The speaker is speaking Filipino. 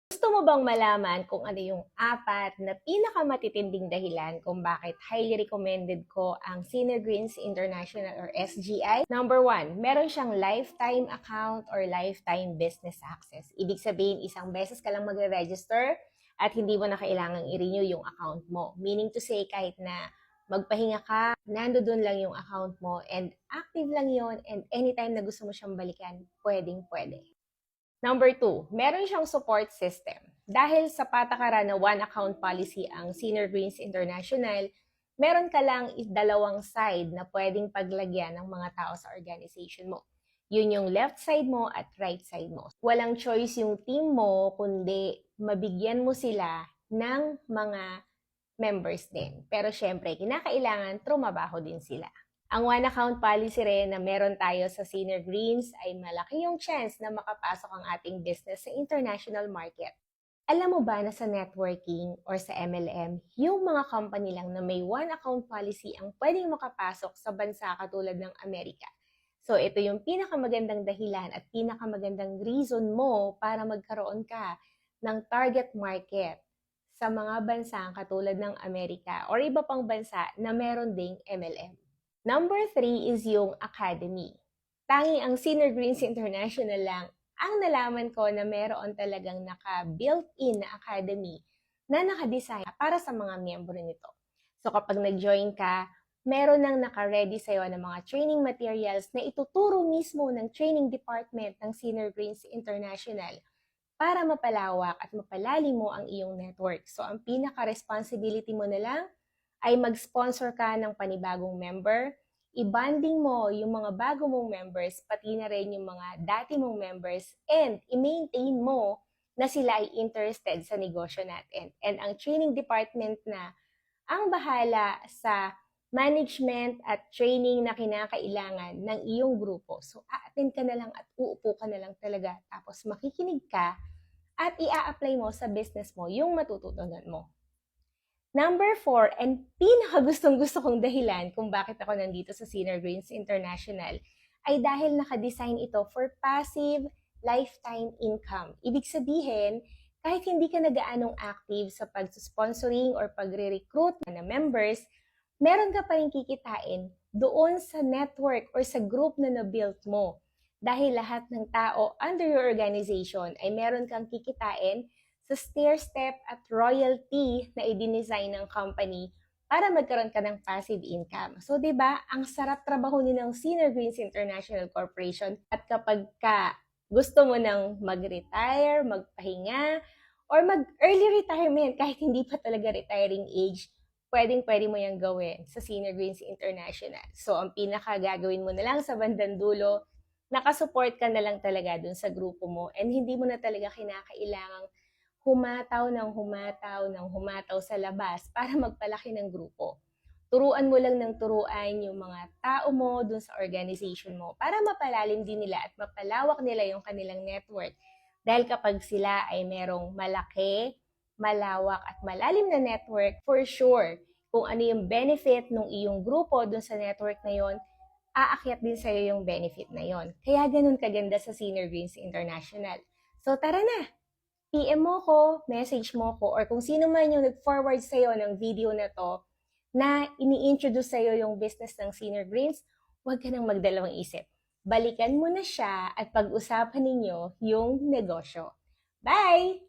Gusto mo bang malaman kung ano yung apat na pinakamatitinding dahilan kung bakit highly recommended ko ang Senior Greens International or SGI? Number one, meron siyang lifetime account or lifetime business access. Ibig sabihin, isang beses ka lang magre-register at hindi mo na kailangang i-renew yung account mo. Meaning to say, kahit na magpahinga ka, nandoon lang yung account mo and active lang yon, and anytime na gusto mo siyang balikan, pwedeng-pwede. Number two, meron siyang support system. Dahil sa patakaran na one account policy ang Senior Greens International, meron ka lang dalawang side na pwedeng paglagyan ng mga tao sa organization mo. Yun yung left side mo at right side mo. Walang choice yung team mo, kundi mabigyan mo sila ng mga members din. Pero syempre, kinakailangan trumabaho din sila. Ang one account policy rin na meron tayo sa Senior Greens ay malaki yung chance na makapasok ang ating business sa international market. Alam mo ba na sa networking or sa MLM, yung mga company lang na may one account policy ang pwedeng makapasok sa bansa katulad ng Amerika. So ito yung pinakamagandang dahilan at pinakamagandang reason mo para magkaroon ka ng target market sa mga bansa katulad ng Amerika or iba pang bansa na meron ding MLM. Number 3 is yung academy. Tanging ang Senior Greens International lang ang nalaman ko na meron talagang naka-built-in na academy na nakadesign para sa mga miyembro nito. So kapag nag-join ka, meron nang naka-ready sa'yo ng mga training materials na ituturo mismo ng training department ng Senior Greens International para mapalawak at mapalalim mo ang iyong network. So ang pinaka-responsibility mo na lang ay mag-sponsor ka ng panibagong member, i-bonding mo yung mga bago mong members, pati na rin yung mga dati mong members, and i-maintain mo na sila ay interested sa negosyo natin. And ang training department na ang bahala sa management at training na kinakailangan ng iyong grupo. So, a-attend ka na lang at uupo ka na lang talaga. Tapos makikinig ka at i-a-apply mo sa business mo yung matututunan mo. Number 4, and pinakagustong-gusto kong dahilan kung bakit ako nandito sa Senior Greens International ay dahil nakadesign ito for passive lifetime income. Ibig sabihin, kahit hindi ka na gaanong active sa pag-sponsoring or pagre-recruit na members, meron ka pa rin kikitain doon sa network or sa group na na-build mo. Dahil lahat ng tao under your organization ay meron kang kikitain sa stair-step at royalty na i-design ng company para magkaroon ka ng passive income. So, di ba, ang sarap trabahunin ng Senior Greens International Corporation at kapag gusto mo nang mag-retire, magpahinga, or mag-early retirement kahit hindi pa talaga retiring age, pwedeng-pwede mo yung gawin sa Senior Greens International. So, ang pinaka gagawin mo na lang sa bandang dulo, nakasupport ka na lang talaga dun sa grupo mo and hindi mo na talaga kinakailangang humataw sa labas para magpalaki ng grupo. Turuan mo lang ng turuan yung mga tao mo dun sa organization mo para mapalalim din nila at mapalawak nila yung kanilang network. Dahil kapag sila ay merong malaki, malawak at malalim na network, for sure, kung ano yung benefit ng iyong grupo dun sa network na yon, aakyat din sa'yo yung benefit na yon. Kaya ganun kaganda sa Senior Greens International. So tara na! PM mo ko, message mo ko, or kung sino man yung nag-forward sa'yo ng video na to na ini-introduce sa'yo yung business ng Senior Greens, huwag ka nang magdalawang isip. Balikan mo na siya at pag-usapan ninyo yung negosyo. Bye!